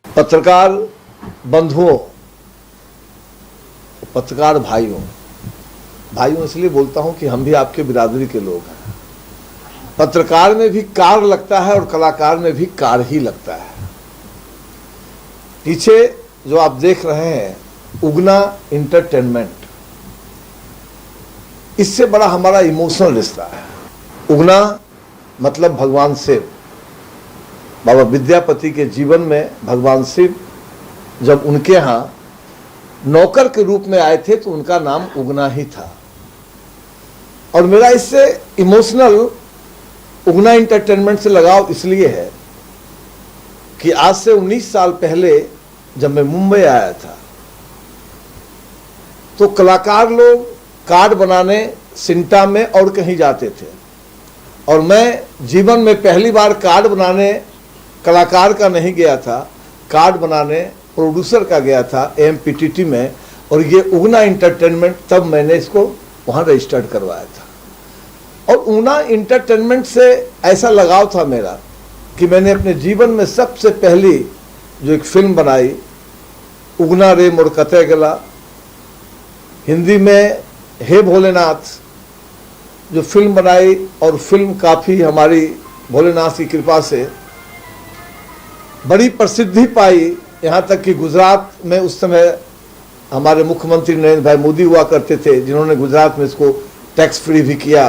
पत्रकार बंधुओं, पत्रकार भाइयों इसलिए बोलता हूं कि हम भी आपके बिरादरी के लोग हैं। पत्रकार में भी कार लगता है और कलाकार में भी कार ही लगता है। पीछे जो आप देख रहे हैं उगना इंटरटेनमेंट, इससे बड़ा हमारा इमोशनल रिश्ता है। उगना मतलब भगवान शिव। बाबा विद्यापति के जीवन में भगवान शिव जब उनके यहाँ नौकर के रूप में आए थे तो उनका नाम उगना ही था। और मेरा इससे इमोशनल उगना इंटरटेनमेंट से लगाव इसलिए है कि आज से 19 साल पहले जब मैं मुंबई आया था तो कलाकार लोग कार्ड बनाने सिंटा में और कहीं जाते थे, और मैं जीवन में पहली बार कार्ड बनाने कलाकार का नहीं गया था, कार्ड बनाने प्रोड्यूसर का गया था एमपीटीटी में। और ये उगना इंटरटेनमेंट तब मैंने इसको वहाँ रजिस्टर्ड करवाया था। और उगना इंटरटेनमेंट से ऐसा लगाव था मेरा कि मैंने अपने जीवन में सबसे पहली जो एक फिल्म बनाई उगना रे मोर कते गला, हिंदी में हे भोलेनाथ, जो फिल्म बनाई और फिल्म काफ़ी हमारी भोलेनाथ की कृपा से बड़ी प्रसिद्धि पाई। यहाँ तक कि गुजरात में उस समय हमारे मुख्यमंत्री नरेंद्र भाई मोदी हुआ करते थे, जिन्होंने गुजरात में इसको टैक्स फ्री भी किया।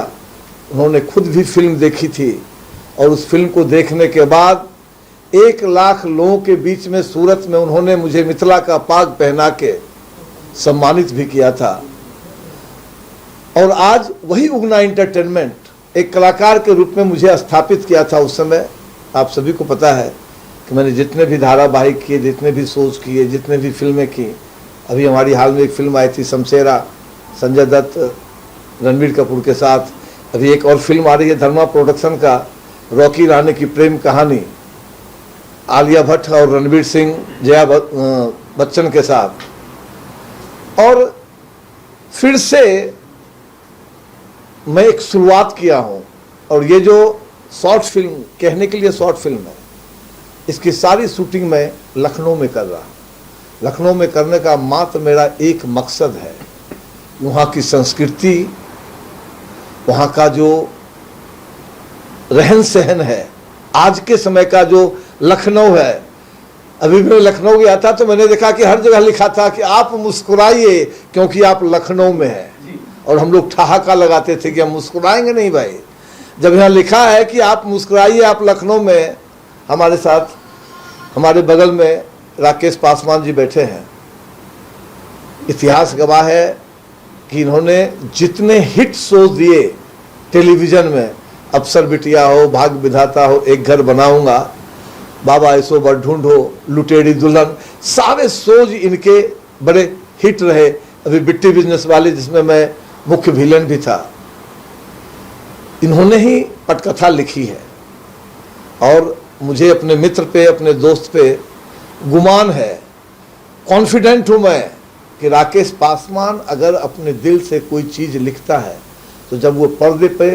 उन्होंने खुद भी फिल्म देखी थी और उस फिल्म को देखने के बाद 1 लाख लोगों के बीच में सूरत में उन्होंने मुझे मिथिला का पाग पहना के सम्मानित भी किया था। और आज वही उगना इंटरटेनमेंट एक कलाकार के रूप में मुझे स्थापित किया था। उस समय आप सभी को पता है कि मैंने जितने भी धारावाहिक किए, जितने भी शोज किए, जितने भी फिल्में की, अभी हमारी हाल में एक फिल्म आई थी शमशेरा, संजय दत्त रणबीर कपूर के साथ। अभी एक और फिल्म आ रही है धर्मा प्रोडक्शन का, रॉकी रानी की प्रेम कहानी, आलिया भट्ट और रणवीर सिंह जया बच्चन के साथ। और फिर से मैं एक शुरुआत किया हूँ। और ये जो शॉर्ट फिल्म, कहने के लिए शॉर्ट फिल्म है, इसकी सारी शूटिंग मैं लखनऊ में कर रहा हूँ। लखनऊ में करने का मात्र मेरा एक मकसद है, वहाँ की संस्कृति, वहाँ का जो रहन सहन है, आज के समय का जो लखनऊ है। अभी मैं लखनऊ गया था तो मैंने देखा कि हर जगह लिखा था कि आप मुस्कुराइए क्योंकि आप लखनऊ में हैं। और हम लोग ठहाका लगाते थे कि हम मुस्कुराएंगे नहीं भाई। जब यहाँ लिखा है कि आप मुस्कुराइए, आप लखनऊ में, हमारे साथ हमारे बगल में राकेश पासवान जी बैठे हैं। इतिहास गवाह है कि इन्होंने जितने हिट शोज दिए टेलीविज़न में, अफसर बिटिया हो, भाग्य विधाता हो, एक घर बनाऊंगा, बाबा ऐसो बर ढूंढो, लुटेरी दुल्हन, सारे शोज इनके बड़े हिट रहे। अभी बिट्टी बिजनेस वाली, जिसमें मैं मुख्य विलेन भी था, इन्होंने ही पटकथा लिखी है। और मुझे अपने मित्र पे, अपने दोस्त पे गुमान है, कॉन्फिडेंट हूँ मैं कि राकेश पासवान अगर अपने दिल से कोई चीज़ लिखता है तो जब वो पर्दे पे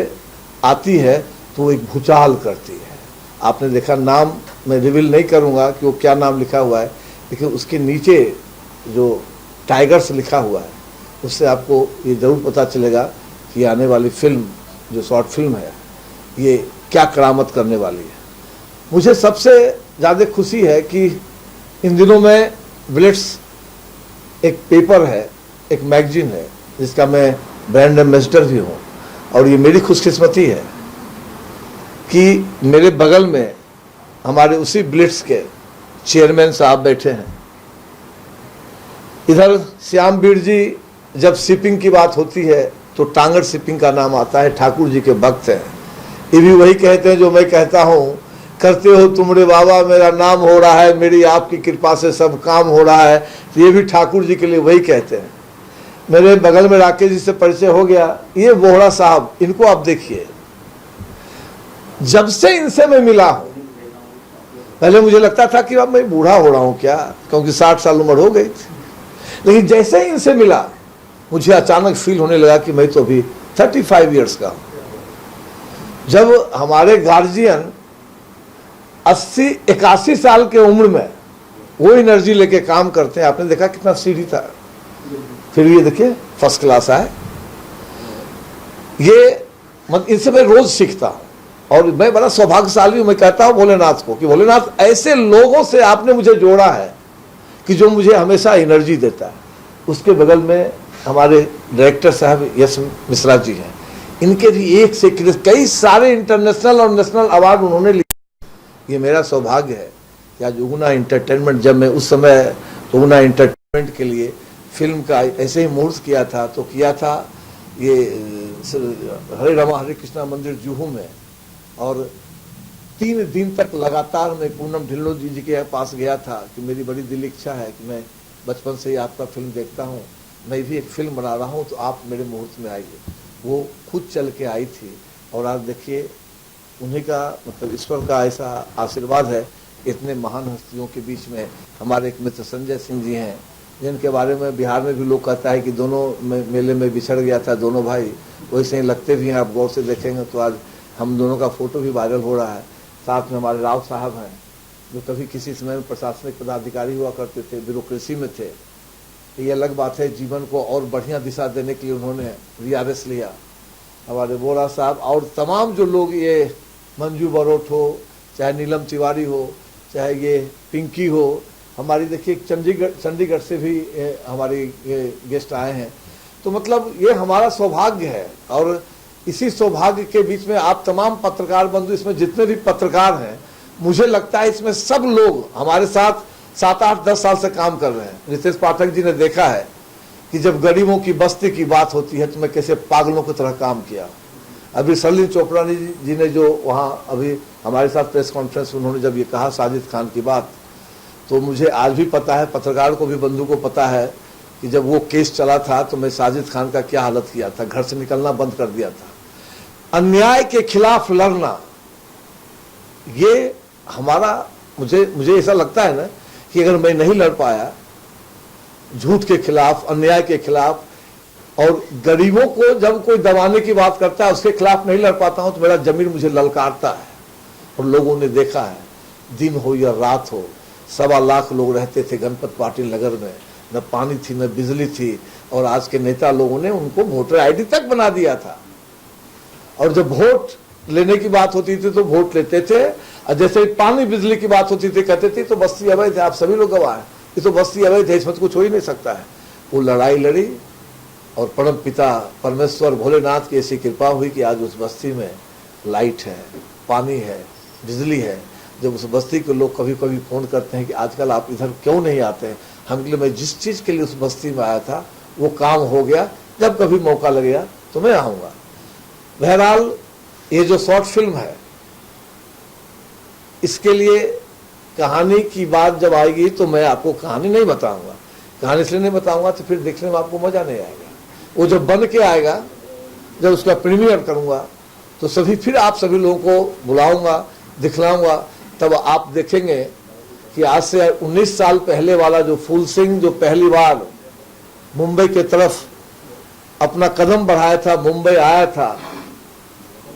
आती है तो वो एक भूचाल करती है। आपने देखा, नाम मैं रिवील नहीं करूँगा कि वो क्या नाम लिखा हुआ है, लेकिन उसके नीचे जो टाइगर्स लिखा हुआ है उससे आपको ये ज़रूर पता चलेगा कि आने वाली फिल्म, जो शॉर्ट फिल्म है, ये क्या करामत करने वाली है। मुझे सबसे ज़्यादा खुशी है कि इन दिनों में ब्लिट्स एक पेपर है, एक मैगजीन है, जिसका मैं ब्रांड एम्बेसडर भी हूँ। और ये मेरी खुशकिस्मती है कि मेरे बगल में हमारे उसी ब्लिट्स के चेयरमैन साहब बैठे हैं। इधर श्याम बीर जी, जब शिपिंग की बात होती है तो टांगड़ शिपिंग का नाम आता है, ठाकुर जी के भक्त हैं। ये भी वही कहते हैं जो मैं कहता हूँ, करते हो तुमरे बाबा मेरा नाम हो रहा है, मेरी आपकी कृपा से सब काम हो रहा है। तो ये भी ठाकुर जी के लिए वही कहते हैं। मेरे बगल में राकेश जी से परिचय हो गया, ये बोहरा साहब, इनको आप देखिए, जब से इनसे मैं मिला हूँ पहले मुझे लगता था कि अब मैं बूढ़ा हो रहा हूँ क्या, क्योंकि 60 साल उम्र हो गई थी। लेकिन जैसे ही इनसे मिला मुझे अचानक फील होने लगा कि मैं तो अभी 35 ईयर्स का हूँ। जब हमारे गार्जियन 80-81 साल के उम्र में वो एनर्जी लेके काम करते हैं, आपने देखा कितना सीढ़ी था, फिर ये देखिए फर्स्ट क्लास आए। ये इनसे मैं रोज सीखता हूँ और मैं बड़ा सौभाग्यशाली हूँ। मैं कहता हूँ भोलेनाथ को कि भोलेनाथ ऐसे लोगों से आपने मुझे जोड़ा है कि जो मुझे हमेशा एनर्जी देता है। उसके बगल में हमारे डायरेक्टर साहब यश मिश्रा जी हैं, इनके भी एक से कई सारे इंटरनेशनल और नेशनल अवार्ड उन्होंने लिए। ये मेरा सौभाग्य है कि आज उगना एंटरटेनमेंट, जब मैं उस समय उगना एंटरटेनमेंट के लिए फिल्म का ऐसे ही मुहूर्त किया था तो किया था ये हरे रामा हरे कृष्णा मंदिर जुहू में, और 3 दिन तक लगातार मैं पूनम ढिल्लों जी के पास गया था कि मेरी बड़ी दिल इच्छा है कि मैं बचपन से ही आपका फिल्म देखता हूँ, मैं भी एक फिल्म बना रहा हूँ, तो आप मेरे मुहूर्त में आइए। वो खुद चल के आई थी और आज देखिए उन्हीं का मतलब ईश्वर का ऐसा आशीर्वाद है। इतने महान हस्तियों के बीच में हमारे एक मित्र संजय सिंह जी हैं, जिनके बारे में बिहार में भी लोग कहता है कि दोनों मेले में बिछड़ गया था दोनों भाई, वैसे ही लगते भी हैं। आप गौर से देखेंगे तो आज हम दोनों का फोटो भी वायरल हो रहा है। साथ में हमारे राव साहब हैं, जो कभी किसी समय में प्रशासनिक पदाधिकारी हुआ करते थे, ब्यूरोक्रेसी में थे। ये अलग बात है, जीवन को और बढ़िया दिशा देने के लिए उन्होंने VRS लिया। हमारे बोरा साहब और तमाम जो लोग, ये मंजू बरोट हो, चाहे नीलम तिवारी हो, चाहे ये पिंकी हो, हमारी देखिए चंडीगढ़ से भी हमारी गेस्ट आए हैं। तो मतलब ये हमारा सौभाग्य है, और इसी सौभाग्य के बीच में आप तमाम पत्रकार बंधु, इसमें जितने भी पत्रकार हैं, मुझे लगता है इसमें सब लोग हमारे साथ 7-8-10 साल से काम कर रहे हैं। रितेश पाठक जी ने देखा है कि जब गरीबों की बस्ती की बात होती है तो मैं कैसे पागलों की तरह काम किया। अभी सरलीन चोपड़ा जी ने जो वहाँ अभी हमारे साथ प्रेस कॉन्फ्रेंस उन्होंने जब ये कहा साजिद खान की बात, तो मुझे आज भी पता है, पत्रकार को भी बंधु को पता है कि जब वो केस चला था तो मैं साजिद खान का क्या हालत किया था, घर से निकलना बंद कर दिया था। अन्याय के खिलाफ लड़ना, ये हमारा, मुझे ऐसा लगता है ना कि अगर मैं नहीं लड़ पाया झूठ के खिलाफ, अन्याय के खिलाफ, और गरीबों को जब कोई दबाने की बात करता है उसके खिलाफ नहीं लड़ पाता हूं तो मेरा जमीन मुझे ललकारता है। और लोगों ने देखा है, दिन हो या रात हो, 1.25 लाख लोग रहते थे गणपत पाटिल नगर में, न पानी थी न बिजली थी, और आज के नेता लोगों ने उनको वोटर ID तक बना दिया था। और जब वोट लेने की बात होती थी तो वोट लेते थे, और जैसे पानी बिजली की बात होती थी कहते थे तो बस्ती अवैध है। आप सभी लोग गवाह हैं, ये तो बस्ती अवैध है, इसमें कुछ हो ही नहीं सकता है। वो लड़ाई लड़ी और परम पिता परमेश्वर भोलेनाथ की ऐसी कृपा हुई कि आज उस बस्ती में लाइट है, पानी है, बिजली है। जब उस बस्ती के लोग कभी कभी फोन करते हैं कि आजकल आप इधर क्यों नहीं आते हैं, हम लिए मैं जिस चीज़ के लिए उस बस्ती में आया था वो काम हो गया, जब कभी मौका लगेगा तो मैं आऊँगा। बहरहाल ये जो शॉर्ट फिल्म है, इसके लिए कहानी की बात जब आएगी तो मैं आपको कहानी नहीं बताऊंगा। कहानी इसलिए नहीं बताऊंगा तो फिर देखने में आपको मजा नहीं आएगा। वो जब बन के आएगा, जब उसका प्रीमियर करूंगा तो फिर आप सभी लोगों को बुलाऊंगा, दिखलाऊंगा, तब आप देखेंगे कि आज से 19 साल पहले वाला जो फूल सिंह जो पहली बार मुंबई के तरफ अपना कदम बढ़ाया था, मुंबई आया था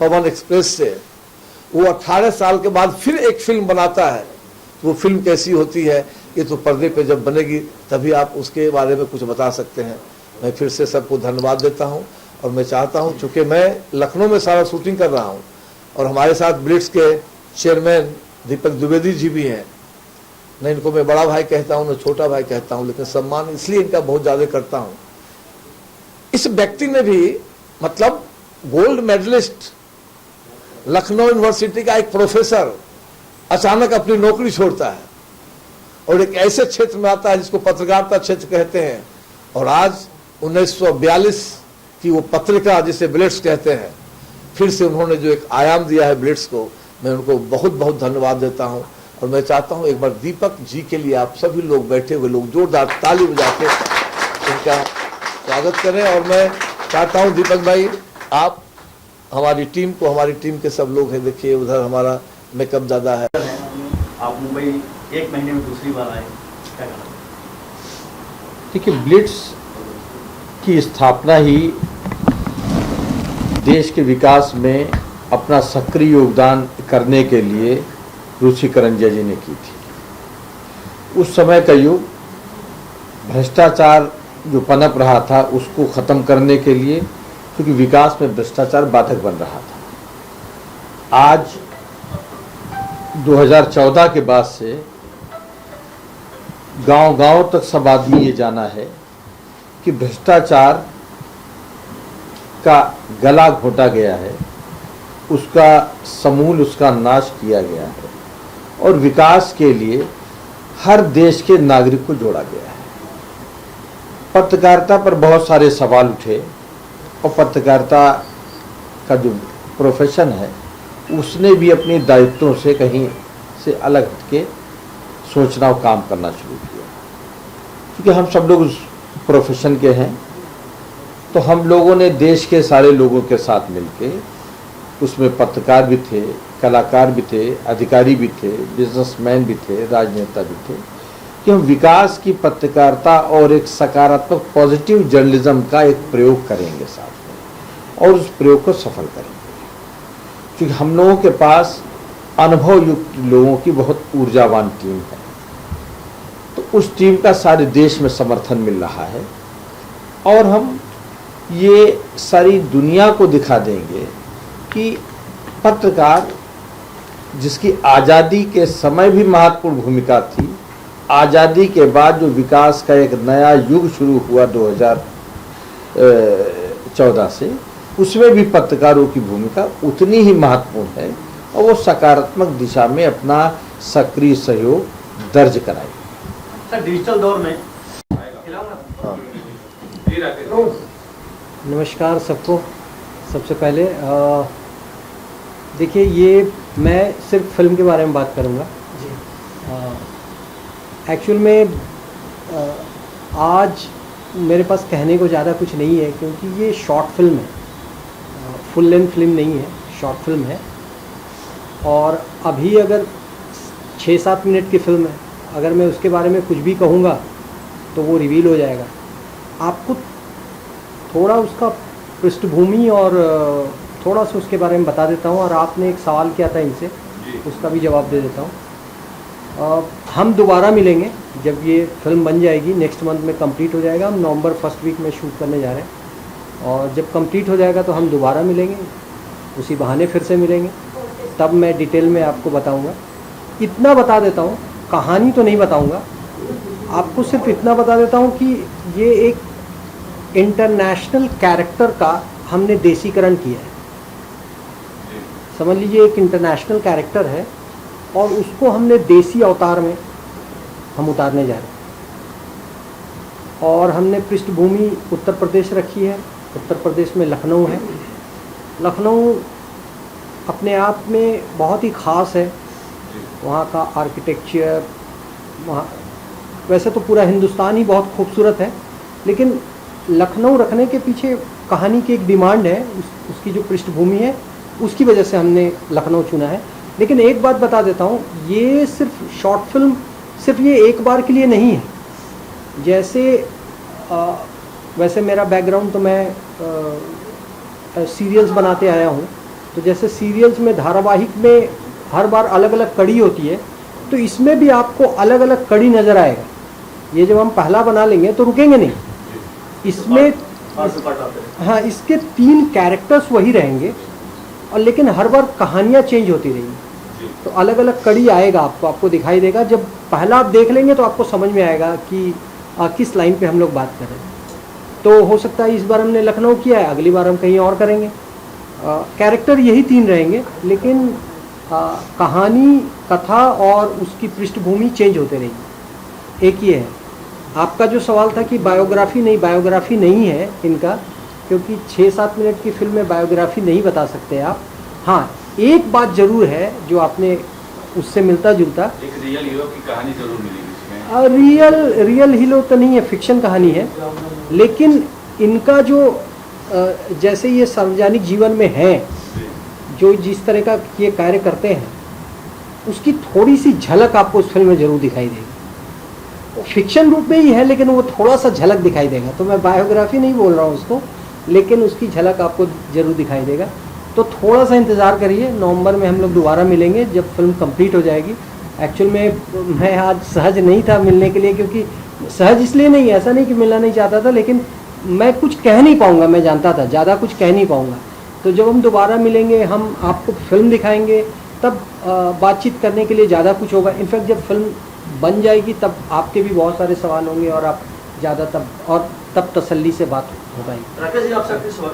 पवन एक्सप्रेस से, वो 18 साल के बाद फिर एक फिल्म बनाता है। वो फिल्म कैसी होती है ये तो पर्दे पे जब बनेगी तभी आप उसके बारे में कुछ बता सकते हैं। मैं फिर से सबको धन्यवाद देता हूं, और मैं चाहता हूं, चूंकि मैं लखनऊ में सारा शूटिंग कर रहा हूं और हमारे साथ ब्लिट्स के चेयरमैन दीपक द्विवेदी जी भी हैं, न इनको मैं बड़ा भाई कहता हूं न छोटा भाई कहता हूं, लेकिन सम्मान इसलिए इनका बहुत ज़्यादा करता हूं। इस व्यक्ति ने भी मतलब गोल्ड मेडलिस्ट, लखनऊ यूनिवर्सिटी का एक प्रोफेसर अचानक अपनी नौकरी छोड़ता है और एक ऐसे क्षेत्र में आता है जिसको पत्रकारिता क्षेत्र कहते हैं, और आज 1942 की वो पत्रिका जिसे ब्लिट्स कहते हैं, फिर से उन्होंने जो एक आयाम दिया है ब्लिट्स को, मैं उनको बहुत बहुत धन्यवाद देता हूं। और मैं चाहता हूं एक बार दीपक जी के लिए आप सभी लोग बैठे हुए लोग जोरदार ताली बजा के इनका स्वागत करें। और मैं चाहता हूं दीपक भाई आप हमारी टीम को, हमारी टीम के सब लोग हैं, देखिए उधर हमारा मेकअप दादा है, आप मुंबई 1 महीने में दूसरी बार आए, क्या कहना? देखिए, ब्लिट्स की स्थापना ही देश के विकास में अपना सक्रिय योगदान करने के लिए ऋषि करंजिया जी ने की थी। उस समय का युग भ्रष्टाचार जो पनप रहा था उसको ख़त्म करने के लिए, क्योंकि विकास में भ्रष्टाचार बाधक बन रहा था। आज 2014 के बाद से गांव-गांव तक सब आदमी ये जाना है कि भ्रष्टाचार का गला घोटा गया है, उसका समूल उसका नाश किया गया है और विकास के लिए हर देश के नागरिक को जोड़ा गया है। पत्रकारिता पर बहुत सारे सवाल उठे और पत्रकारिता का जो प्रोफेशन है उसने भी अपने दायित्वों से कहीं से अलग हटके सोचना और काम करना शुरू किया। क्योंकि हम सब लोग उस प्रोफेशन के हैं, तो हम लोगों ने देश के सारे लोगों के साथ मिलके, उसमें पत्रकार भी थे, कलाकार भी थे, अधिकारी भी थे, बिजनेसमैन भी थे, राजनेता भी थे, कि हम विकास की पत्रकारिता और एक सकारात्मक पॉजिटिव जर्नलिज्म का एक प्रयोग करेंगे साथ में और उस प्रयोग को सफल करेंगे। क्योंकि हम लोगों के पास अनुभव युक्त लोगों की बहुत ऊर्जावान टीम है, तो उस टीम का सारे देश में समर्थन मिल रहा है और हम ये सारी दुनिया को दिखा देंगे कि पत्रकार, जिसकी आज़ादी के समय भी महत्वपूर्ण भूमिका थी, आज़ादी के बाद जो विकास का एक नया युग शुरू हुआ 2014 से, उसमें भी पत्रकारों की भूमिका उतनी ही महत्वपूर्ण है और वो सकारात्मक दिशा में अपना सक्रिय सहयोग दर्ज कराए। सर, डिजिटल दौर में नमस्कार सबको। सबसे पहले देखिए, ये मैं सिर्फ फिल्म के बारे में बात करूँगा जी। एक्चुअल में आज मेरे पास कहने को ज़्यादा कुछ नहीं है, क्योंकि ये शॉर्ट फिल्म है, फुल लेंथ फिल्म नहीं है, शॉर्ट फिल्म है। और अभी अगर 6-7 मिनट की फिल्म है, अगर मैं उसके बारे में कुछ भी कहूँगा तो वो रिवील हो जाएगा। आपको थोड़ा उसका पृष्ठभूमि और थोड़ा सा उसके बारे में बता देता हूँ, और आपने एक सवाल किया था इनसे, उसका भी जवाब दे देता हूँ। हम दोबारा मिलेंगे जब ये फिल्म बन जाएगी, नेक्स्ट मंथ में कंप्लीट हो जाएगा। हम नवंबर फर्स्ट वीक में शूट करने जा रहे हैं, और जब कंप्लीट हो जाएगा तो हम दोबारा मिलेंगे, उसी बहाने फिर से मिलेंगे, तब मैं डिटेल में आपको बताऊँगा। इतना बता देता हूँ, कहानी तो नहीं बताऊँगा आपको, सिर्फ इतना बता देता हूँ कि ये एक इंटरनेशनल कैरेक्टर का हमने देसीकरण किया है। समझ लीजिए, एक इंटरनेशनल कैरेक्टर है और उसको हमने देसी अवतार में हम उतारने जा रहे हैं। और हमने पृष्ठभूमि उत्तर प्रदेश रखी है। उत्तर प्रदेश में लखनऊ है। लखनऊ अपने आप में बहुत ही ख़ास है। वहाँ का आर्किटेक्चर, वहाँ वैसे तो पूरा हिंदुस्तान ही बहुत खूबसूरत है, लेकिन लखनऊ रखने के पीछे कहानी की एक डिमांड है, उसकी जो पृष्ठभूमि है उसकी वजह से हमने लखनऊ चुना है। लेकिन एक बात बता देता हूँ, ये सिर्फ शॉर्ट फिल्म सिर्फ ये एक बार के लिए नहीं है। जैसे वैसे मेरा बैकग्राउंड तो मैं सीरियल्स बनाते आया हूँ, तो जैसे सीरियल्स में धारावाहिक में हर बार अलग अलग कड़ी होती है, तो इसमें भी आपको अलग अलग कड़ी नज़र आएगा। ये जब हम पहला बना लेंगे तो रुकेंगे नहीं। इसमें हाँ, इसके 3 कैरेक्टर्स वही रहेंगे, और लेकिन हर बार कहानियाँ चेंज होती रहेंगी, तो अलग अलग कड़ी आएगा आपको दिखाई देगा। जब पहला आप देख लेंगे तो आपको समझ में आएगा कि किस लाइन पे हम लोग बात कर रहे हैं। तो हो सकता है इस बार हमने लखनऊ किया है, अगली बार हम कहीं और करेंगे। कैरेक्टर यही 3 रहेंगे, लेकिन कहानी, कथा और उसकी पृष्ठभूमि चेंज होते रहेगी। एक ये है। आपका जो सवाल था कि बायोग्राफी नहीं है इनका, क्योंकि 6-7 मिनट की फिल्म में बायोग्राफी नहीं बता सकते आप। हाँ, एक बात ज़रूर है जो आपने उससे मिलता जुलता, एक रियल हीरो की कहानी जरूर मिलेगी इसमें। रियल हीरो तो नहीं है, फिक्शन कहानी है। लेकिन इनका जो जैसे ये सार्वजनिक जीवन में है, जो जिस तरह का ये कार्य करते हैं, उसकी थोड़ी सी झलक आपको उस फिल्म में जरूर दिखाई देगी। वो फिक्शन रूप में ही है लेकिन वो थोड़ा सा झलक दिखाई देगा। तो मैं बायोग्राफी नहीं बोल रहा हूँ उसको, लेकिन उसकी झलक आपको जरूर दिखाई देगा। तो थोड़ा सा इंतज़ार करिए, नवंबर में हम लोग दोबारा मिलेंगे जब फिल्म कंप्लीट हो जाएगी। एक्चुअल में मैं आज सहज नहीं था मिलने के लिए, क्योंकि सहज इसलिए नहीं, ऐसा नहीं कि मिलना नहीं चाहता था, लेकिन मैं कुछ कह नहीं पाऊँगा, मैं जानता था ज़्यादा कुछ कह नहीं पाऊँगा। तो जब हम दोबारा मिलेंगे, हम आपको फिल्म दिखाएंगे, तब बातचीत करने के लिए ज़्यादा कुछ होगा। इनफैक्ट जब फिल्म बन जाएगी तब आपके भी बहुत सारे सवाल होंगे और आप ज़्यादा तब तसल्ली से बात हो पाएगी। राकेश जी, आपसे अपने सवाल